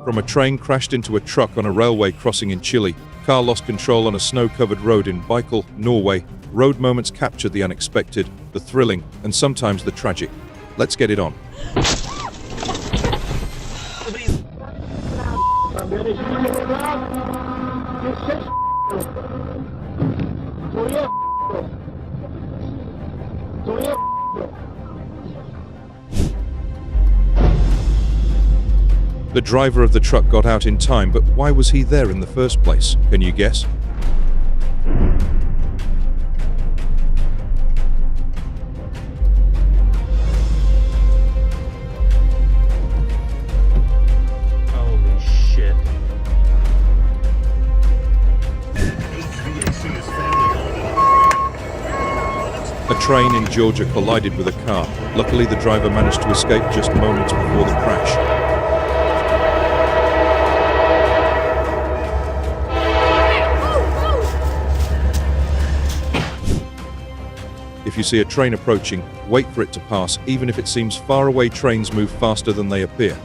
From a train crashed into a truck on a railway crossing in Chile, car lost control on a snow-covered road in Baikal, Norway. Road moments capture the unexpected, the thrilling, and sometimes the tragic. Let's get it on. The driver of the truck got out in time, but why was he there in the first place? Can you guess? Holy shit. A train in Georgia collided with a car. Luckily, the driver managed to escape just moments before the crash. If you see a train approaching, wait for it to pass. Even if it seems far away, trains move faster than they appear.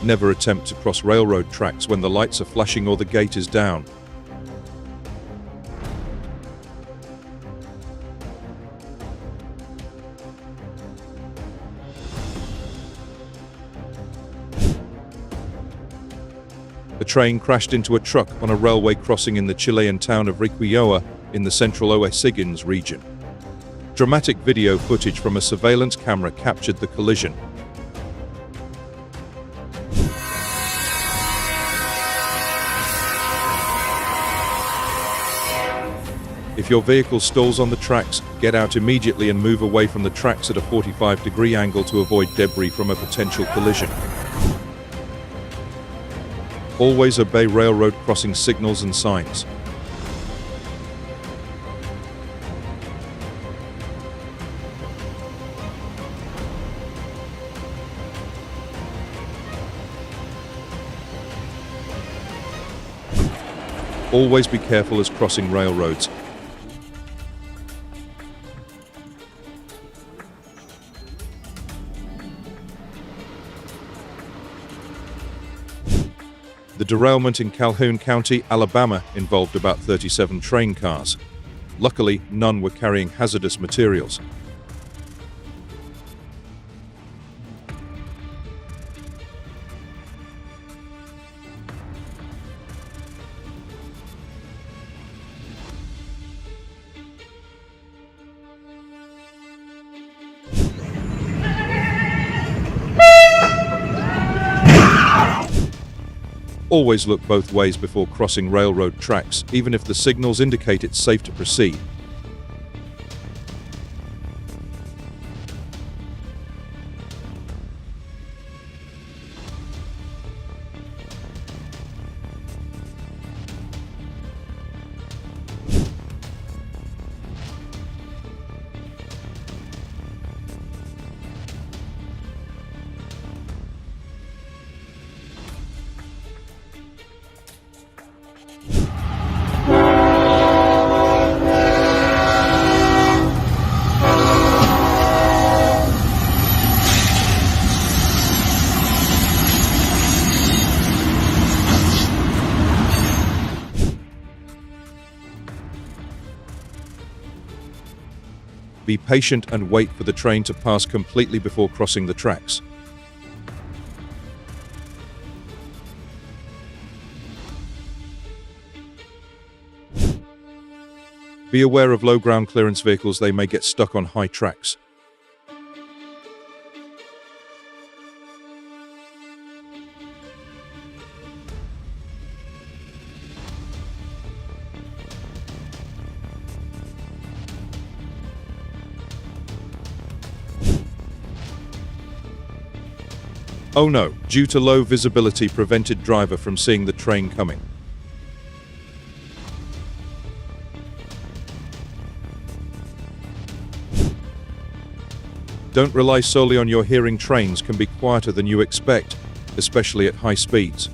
Never attempt to cross railroad tracks when the lights are flashing or the gate is down. A train crashed into a truck on a railway crossing in the Chilean town of Riquilloa in the central O'Higgins region. Dramatic video footage from a surveillance camera captured the collision. If your vehicle stalls on the tracks, get out immediately and move away from the tracks at a 45-degree angle to avoid debris from a potential collision. Always obey railroad crossing signals and signs. Always be careful as crossing railroads. The derailment in Calhoun County, Alabama, involved about 37 train cars. Luckily, none were carrying hazardous materials. Always look both ways before crossing railroad tracks, even if the signals indicate it's safe to proceed. Be patient and wait for the train to pass completely before crossing the tracks. Be aware of low ground clearance vehicles, they may get stuck on high tracks. Oh no, due to low visibility prevented driver from seeing the train coming. Don't rely solely on your hearing. Trains can be quieter than you expect, especially at high speeds.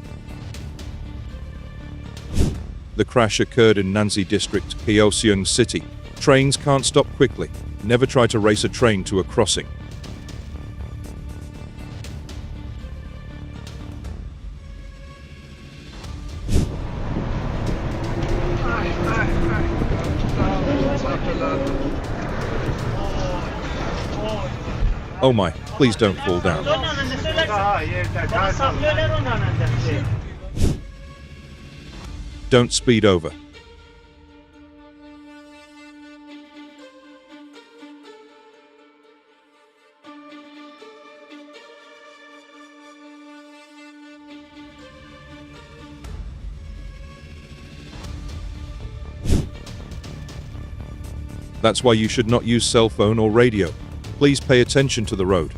The crash occurred in Nanzi District, Kaohsiung City. Trains can't stop quickly. Never try to race a train to a crossing. Oh my, please don't fall down. Don't speed over. That's why you should not use cell phone or radio. Please pay attention to the road.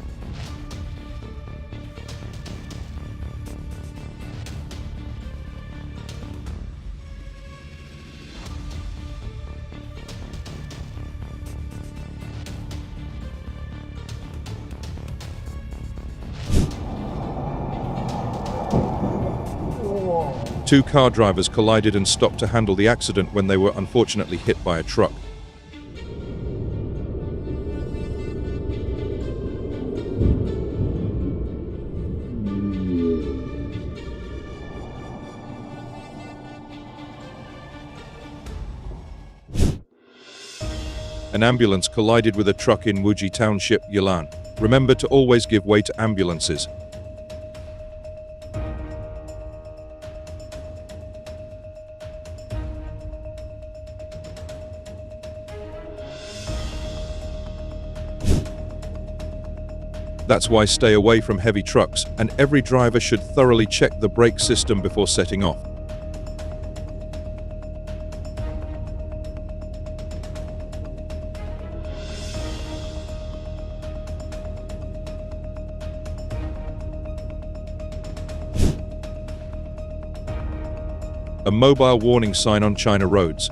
Two car drivers collided and stopped to handle the accident when they were unfortunately hit by a truck. An ambulance collided with a truck in Wuji Township, Yilan. Remember to always give way to ambulances. That's why stay away from heavy trucks, and every driver should thoroughly check the brake system before setting off. A mobile warning sign on China roads.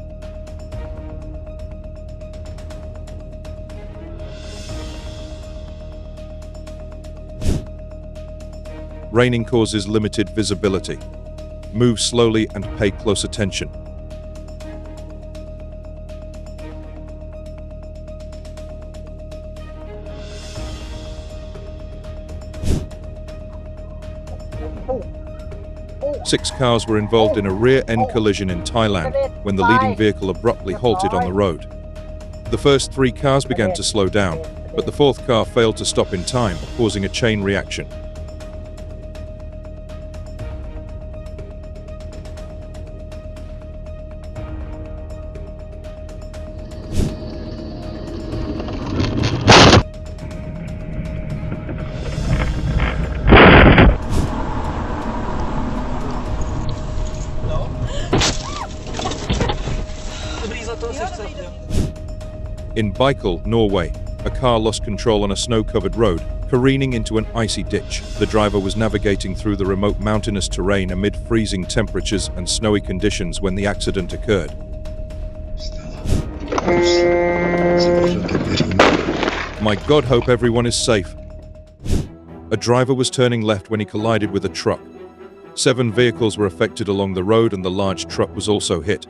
Raining causes limited visibility. Move slowly and pay close attention. Six cars were involved in a rear-end collision in Thailand when the leading vehicle abruptly halted on the road. The first three cars began to slow down, but the fourth car failed to stop in time, causing a chain reaction. In Baikal, Norway, a car lost control on a snow-covered road, careening into an icy ditch. The driver was navigating through the remote mountainous terrain amid freezing temperatures and snowy conditions when the accident occurred. My God, hope everyone is safe. A driver was turning left when he collided with a truck. 7 vehicles were affected along the road and the large truck was also hit.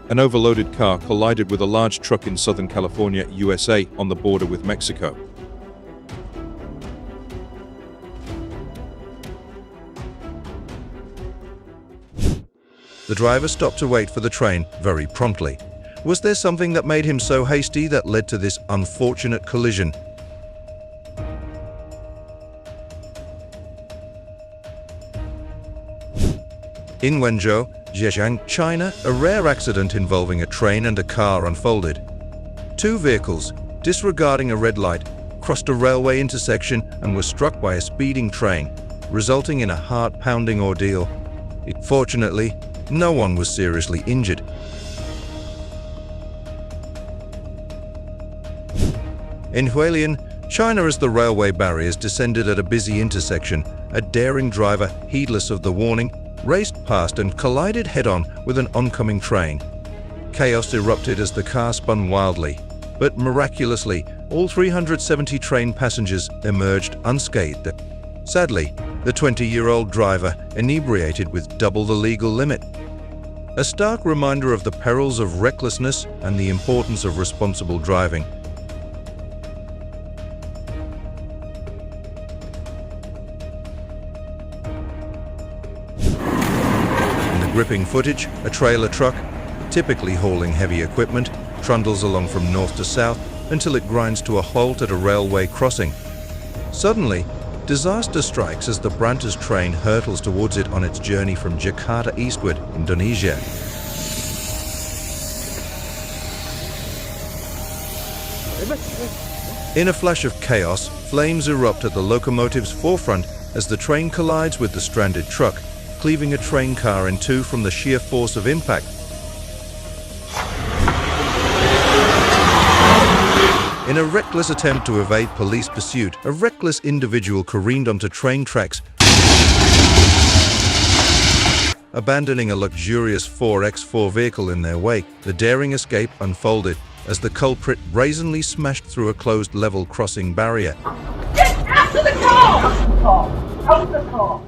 An overloaded car collided with a large truck in Southern California, USA, on the border with Mexico. The driver stopped to wait for the train very promptly. Was there something that made him so hasty that led to this unfortunate collision? In Wenzhou, Zhejiang, China, a rare accident involving a train and a car unfolded. 2 vehicles, disregarding a red light, crossed a railway intersection and were struck by a speeding train, resulting in a heart-pounding ordeal. Fortunately, no one was seriously injured. In Hualien, China, as the railway barriers descended at a busy intersection, a daring driver, heedless of the warning, raced past and collided head-on with an oncoming train. Chaos erupted as the car spun wildly, but miraculously, all 370 train passengers emerged unscathed. Sadly, the 20-year-old driver inebriated with double the legal limit. A stark reminder of the perils of recklessness and the importance of responsible driving. In the gripping footage, a trailer truck, typically hauling heavy equipment, trundles along from north to south until it grinds to a halt at a railway crossing. Suddenly, disaster strikes as the Brantas train hurtles towards it on its journey from Jakarta eastward, Indonesia. In a flash of chaos, flames erupt at the locomotive's forefront as the train collides with the stranded truck, cleaving a train car in two from the sheer force of impact. In a reckless attempt to evade police pursuit, a reckless individual careened onto train tracks, abandoning a luxurious 4x4 vehicle in their wake. The daring escape unfolded as the culprit brazenly smashed through a closed level crossing barrier. Get out of the car! Out of the car!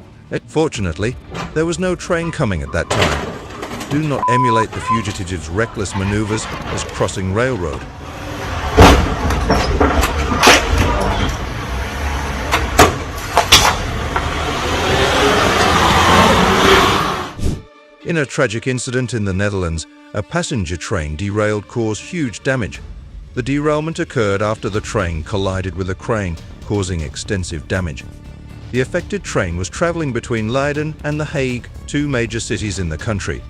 Fortunately, there was no train coming at that time. Do not emulate the fugitive's reckless maneuvers as crossing railroad. In a tragic incident in the Netherlands, a passenger train derailed caused huge damage. The derailment occurred after the train collided with a crane, causing extensive damage. The affected train was traveling between Leiden and The Hague, two major cities in the country.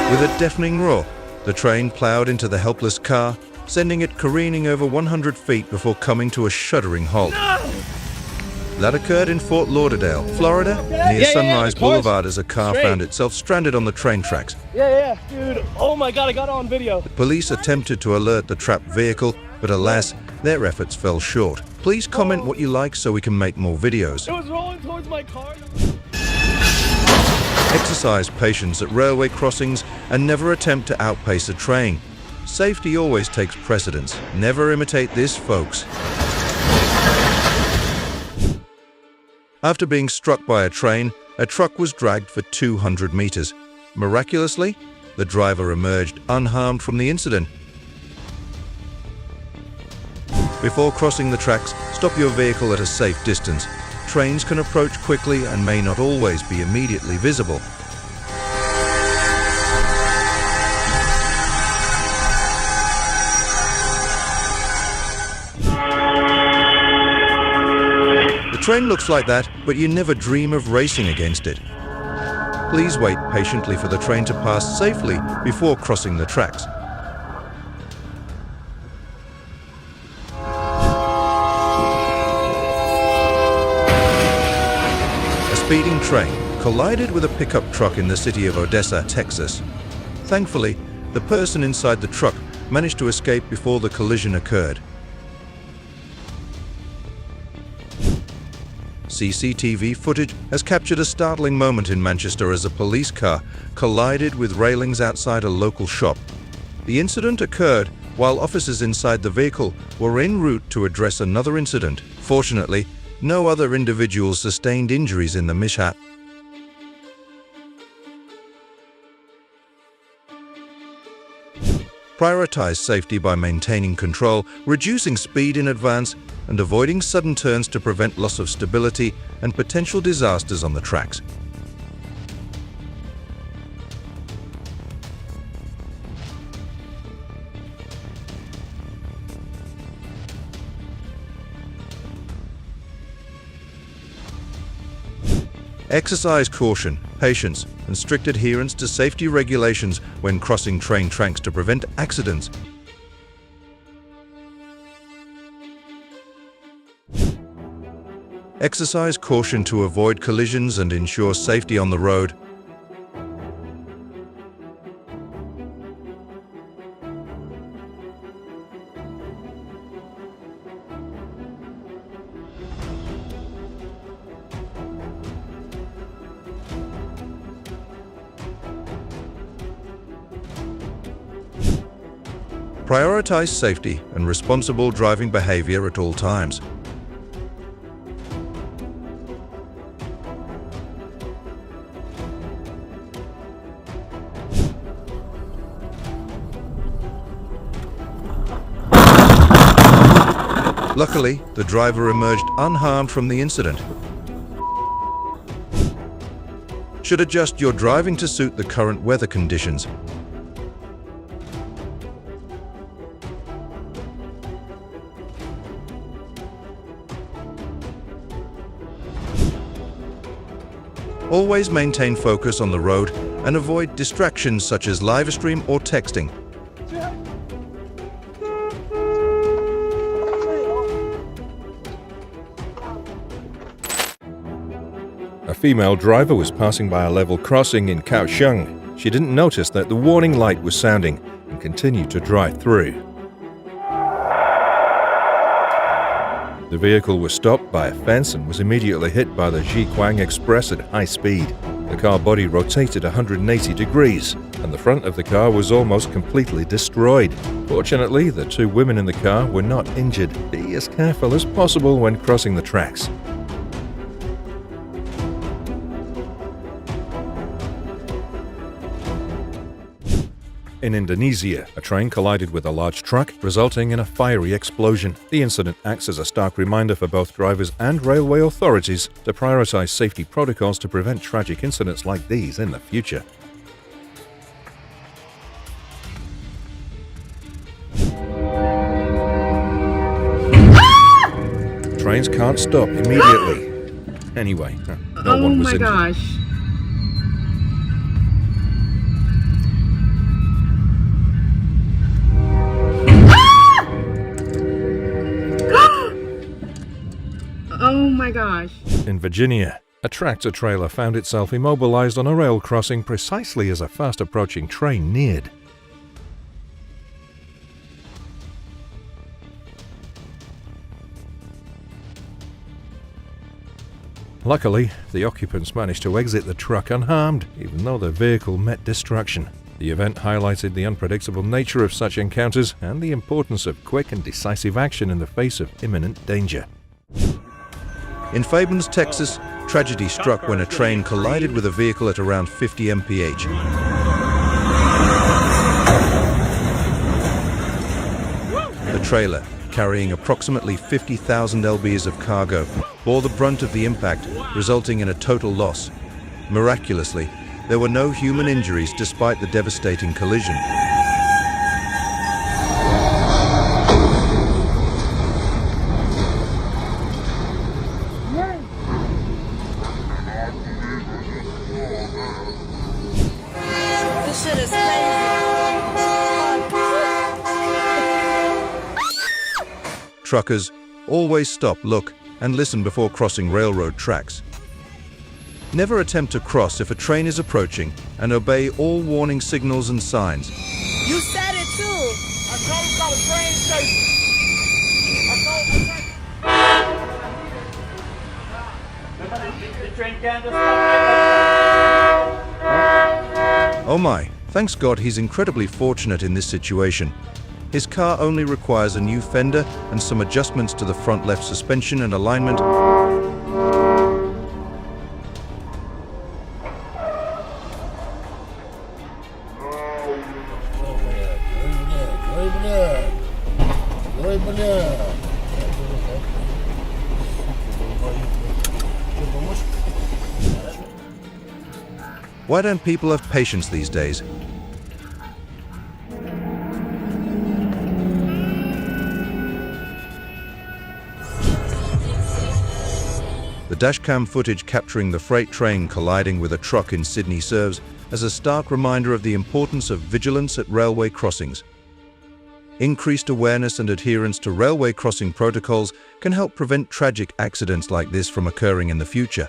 With a deafening roar, the train plowed into the helpless car, sending it careening over 100 feet before coming to a shuddering halt. That occurred in Fort Lauderdale, Florida, near Sunrise Boulevard as a car found itself stranded on the train tracks. Yeah, dude. Oh my god, I got it on video. Police attempted to alert the trapped vehicle, but alas, their efforts fell short. Please comment what you like so we can make more videos. It was rolling towards my car. Exercise patience at railway crossings and never attempt to outpace a train. Safety always takes precedence. Never imitate this, folks. After being struck by a train, a truck was dragged for 200 meters. Miraculously, the driver emerged unharmed from the incident. Before crossing the tracks, stop your vehicle at a safe distance. Trains can approach quickly and may not always be immediately visible. The train looks like that, but you never dream of racing against it. Please wait patiently for the train to pass safely before crossing the tracks. A speeding train collided with a pickup truck in the city of Odessa, Texas. Thankfully, the person inside the truck managed to escape before the collision occurred. CCTV footage has captured a startling moment in Manchester as a police car collided with railings outside a local shop. The incident occurred while officers inside the vehicle were en route to address another incident. Fortunately, no other individuals sustained injuries in the mishap. Prioritize safety by maintaining control, reducing speed in advance, and avoiding sudden turns to prevent loss of stability and potential disasters on the tracks. Exercise caution, patience, and strict adherence to safety regulations when crossing train tracks to prevent accidents. Exercise caution to avoid collisions and ensure safety on the road. Prioritize safety and responsible driving behavior at all times. Luckily, the driver emerged unharmed from the incident. Should adjust your driving to suit the current weather conditions. Always maintain focus on the road and avoid distractions such as live stream or texting. A female driver was passing by a level crossing in Kaohsiung. She didn't notice that the warning light was sounding and continued to drive through. The vehicle was stopped by a fence and was immediately hit by the Jiquang Express at high speed. The car body rotated 180 degrees, and the front of the car was almost completely destroyed. Fortunately, the two women in the car were not injured. Be as careful as possible when crossing the tracks. In Indonesia, a train collided with a large truck, resulting in a fiery explosion. The incident acts as a stark reminder for both drivers and railway authorities to prioritize safety protocols to prevent tragic incidents like these in the future. Trains can't stop immediately. Anyway, no one was injured. Oh my gosh. Oh my gosh. In Virginia, a tractor-trailer found itself immobilized on a rail crossing precisely as a fast-approaching train neared. Luckily, the occupants managed to exit the truck unharmed, even though the vehicle met destruction. The event highlighted the unpredictable nature of such encounters and the importance of quick and decisive action in the face of imminent danger. In Fabens, Texas, tragedy struck when a train collided with a vehicle at around 50 mph. The trailer, carrying approximately 50,000 lbs of cargo, bore the brunt of the impact, resulting in a total loss. Miraculously, there were no human injuries despite the devastating collision. This shit is crazy. Truckers, always stop, look, and listen before crossing railroad tracks. Never attempt to cross if a train is approaching, and obey all warning signals and signs. You said it too. I told you about the train station. The train can't just Oh my, thanks God he's incredibly fortunate in this situation. His car only requires a new fender and some adjustments to the front left suspension and alignment. Why don't people have patience these days? The dashcam footage capturing the freight train colliding with a truck in Sydney serves as a stark reminder of the importance of vigilance at railway crossings. Increased awareness and adherence to railway crossing protocols can help prevent tragic accidents like this from occurring in the future.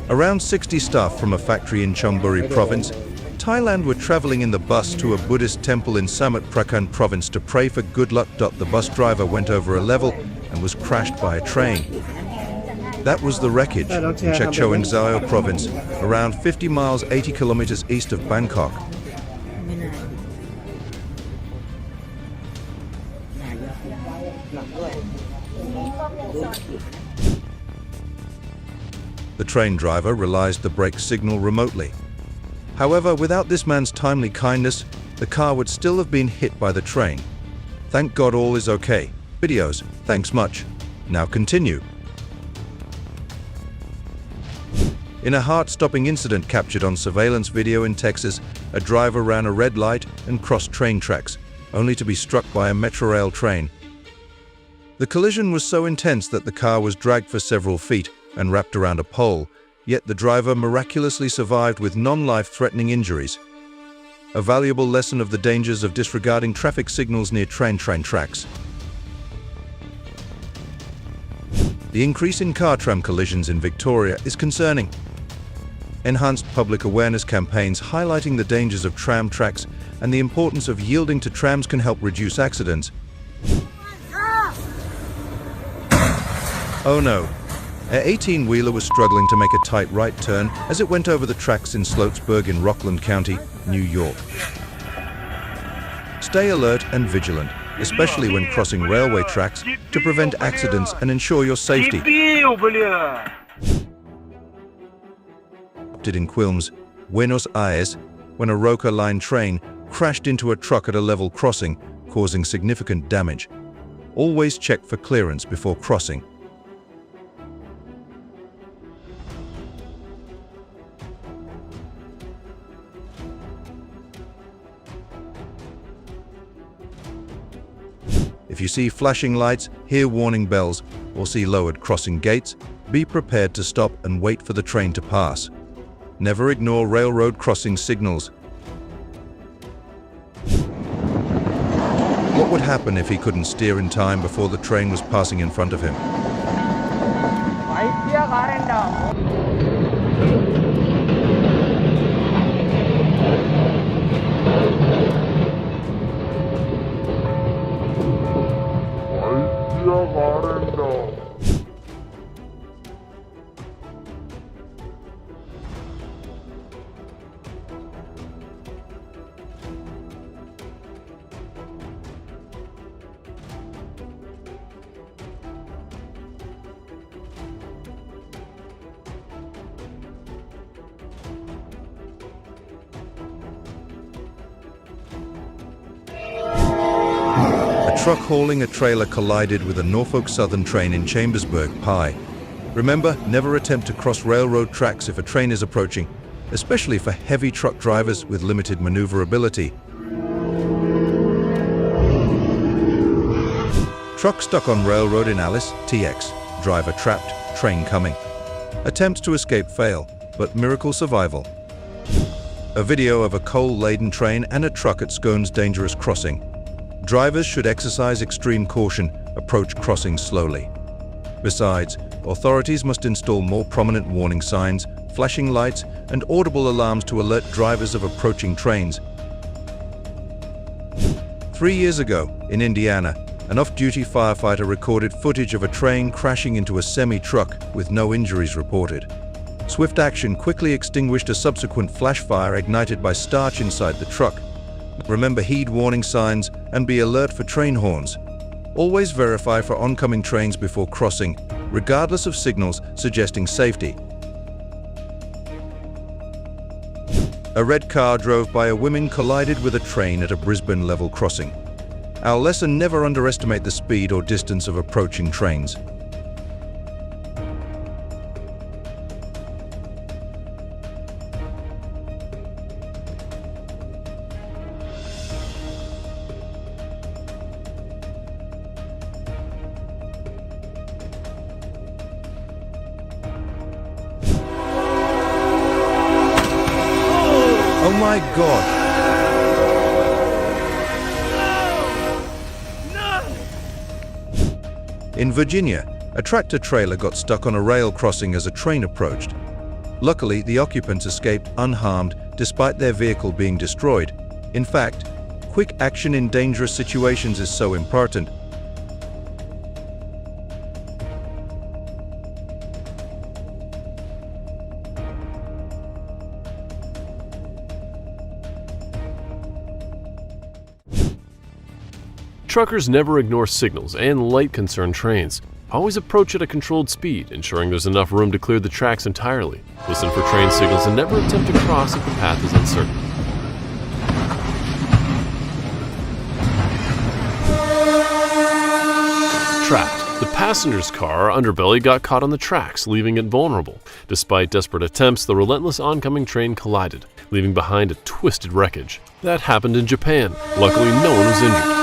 Around 60 staff from a factory in Chonburi province, Thailand were traveling in the bus to a Buddhist temple in Samut Prakan province to pray for good luck. The bus driver went over a level and was crashed by a train. That was the wreckage in Chachoengsao province, around 50 miles 80 kilometers east of Bangkok. The train driver realized the brake signal remotely. However, without this man's timely kindness, the car would still have been hit by the train. Thank God all is okay. Videos, thanks much. Now continue. In a heart-stopping incident captured on surveillance video in Texas, a driver ran a red light and crossed train tracks, only to be struck by a Metrorail train. The collision was so intense that the car was dragged for several feet and wrapped around a pole, yet the driver miraculously survived with non-life-threatening injuries. A valuable lesson of the dangers of disregarding traffic signals near train tracks. The increase in car-tram collisions in Victoria is concerning. Enhanced public awareness campaigns highlighting the dangers of tram tracks and the importance of yielding to trams can help reduce accidents. Oh no! An 18-wheeler was struggling to make a tight right turn as it went over the tracks in Sloatsburg in Rockland County, New York. Stay alert and vigilant, especially when crossing railway tracks, to prevent accidents and ensure your safety. In Quilmes, Buenos Aires, when a Roca Line train crashed into a truck at a level crossing, causing significant damage. Always check for clearance before crossing. If you see flashing lights, hear warning bells, or see lowered crossing gates, be prepared to stop and wait for the train to pass. Never ignore railroad crossing signals. What would happen if he couldn't steer in time before the train was passing in front of him? A truck hauling a trailer collided with a Norfolk Southern train in Chambersburg, PI. Remember, never attempt to cross railroad tracks if a train is approaching, especially for heavy truck drivers with limited maneuverability. Truck stuck on railroad in Alice, TX. Driver trapped, train coming. Attempts to escape fail, but miracle survival. A video of a coal-laden train and a truck at Scone's dangerous crossing. Drivers should exercise extreme caution, approach crossings slowly. Besides, authorities must install more prominent warning signs, flashing lights, and audible alarms to alert drivers of approaching trains. 3 years ago, in Indiana, an off-duty firefighter recorded footage of a train crashing into a semi-truck with no injuries reported. Swift action quickly extinguished a subsequent flash fire ignited by starch inside the truck. Remember, heed warning signs and be alert for train horns. Always verify for oncoming trains before crossing, regardless of signals suggesting safety. A red car drove by a woman collided with a train at a Brisbane level crossing. Our lesson: never underestimate the speed or distance of approaching trains. my God! In Virginia, a tractor-trailer got stuck on a rail crossing as a train approached. Luckily, the occupants escaped unharmed despite their vehicle being destroyed. In fact, quick action in dangerous situations is so important. Truckers never ignore signals and light concern trains. Always approach at a controlled speed, ensuring there's enough room to clear the tracks entirely. Listen for train signals and never attempt to cross if the path is uncertain. Trapped. The passenger's car underbelly got caught on the tracks, leaving it vulnerable. Despite desperate attempts, the relentless oncoming train collided, leaving behind a twisted wreckage. That happened in Japan. Luckily, no one was injured.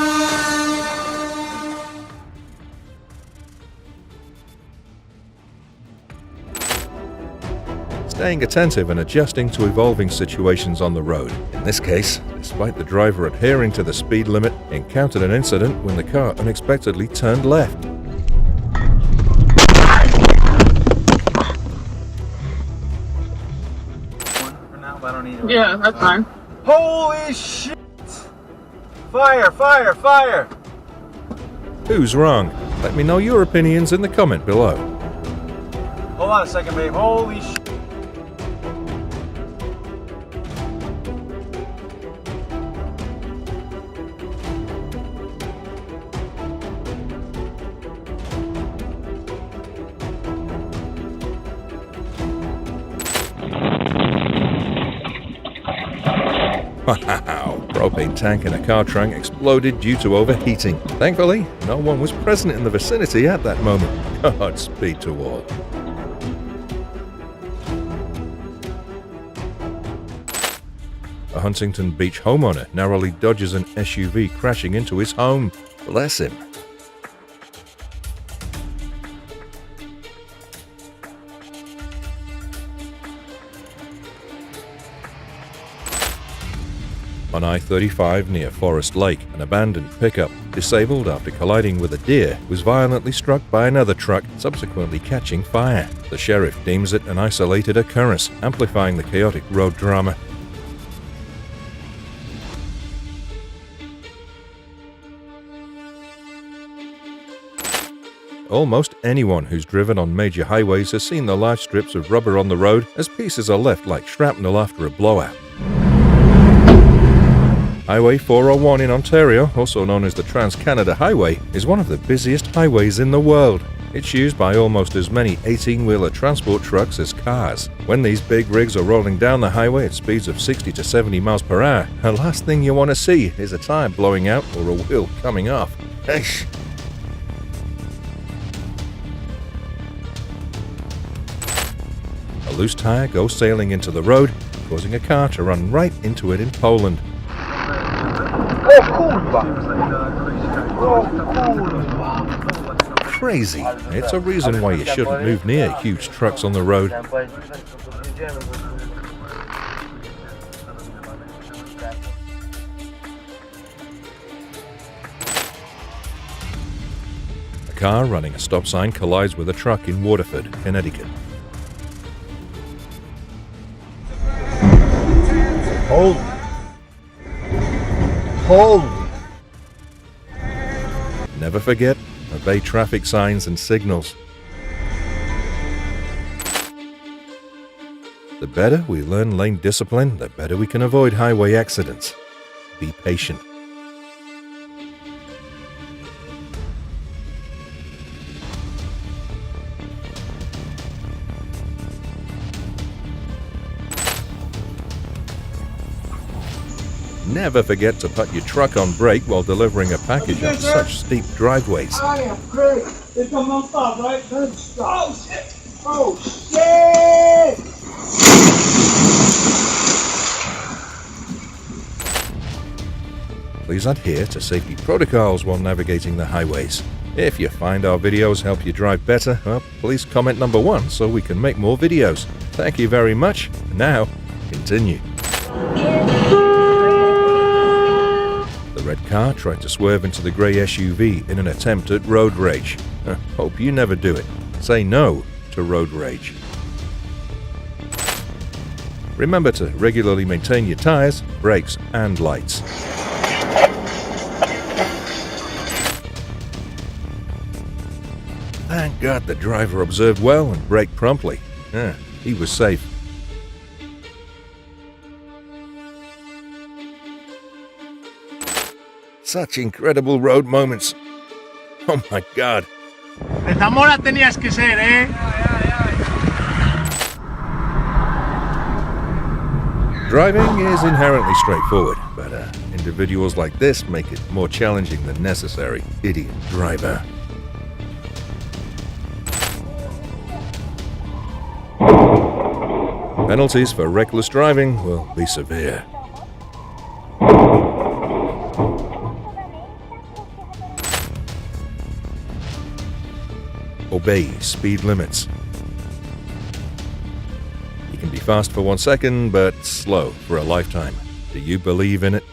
Staying attentive and adjusting to evolving situations on the road. In this case, despite the driver adhering to the speed limit, encountered an incident when the car unexpectedly turned left. Yeah, that's fine. Holy shit! Fire, fire, fire! Who's wrong? Let me know your opinions in the comment below. Hold on a second, babe. Holy shit! Wow! Propane tank in a car trunk exploded due to overheating. Thankfully, no one was present in the vicinity at that moment. Godspeed to all. A Huntington Beach homeowner narrowly dodges an SUV crashing into his home. Bless him. On I-35 near Forest Lake, an abandoned pickup, disabled after colliding with a deer, was violently struck by another truck, subsequently catching fire. The sheriff deems it an isolated occurrence, amplifying the chaotic road drama. Almost anyone who's driven on major highways has seen the large strips of rubber on the road as pieces are left like shrapnel after a blowout. Highway 401 in Ontario, also known as the Trans-Canada Highway, is one of the busiest highways in the world. It's used by almost as many 18-wheeler transport trucks as cars. When these big rigs are rolling down the highway at speeds of 60 to 70 miles per hour, the last thing you want to see is a tire blowing out or a wheel coming off. Eesh. A loose tire goes sailing into the road, causing a car to run right into it in Poland. Crazy. It's a reason why you shouldn't move near huge trucks on the road. A car running a stop sign collides with a truck in Waterford, Connecticut. Holy! Never forget, obey traffic signs and signals. The better we learn lane discipline, the better we can avoid highway accidents. Be patient. Never forget to put your truck on brake while delivering a package on such steep driveways. I am great. They come non-stop, right? Oh shit! Oh shit! Please adhere to safety protocols while navigating the highways. If you find our videos help you drive better, well, please comment number 1 so we can make more videos. Thank you very much. Now, continue. red car tried to swerve into the grey SUV in an attempt at road rage. Hope you never do it. Say no to road rage. Remember to regularly maintain your tires, brakes, and lights. Thank God the driver observed well and braked promptly. He was safe. Such incredible road moments. Oh my God. De Zamora tenías que ser, ¿eh? Driving is inherently straightforward, but individuals like this make it more challenging than necessary. Idiot driver. Penalties for reckless driving will be severe. Obey speed limits. You can be fast for 1 second, but slow for a lifetime. Do you believe in it?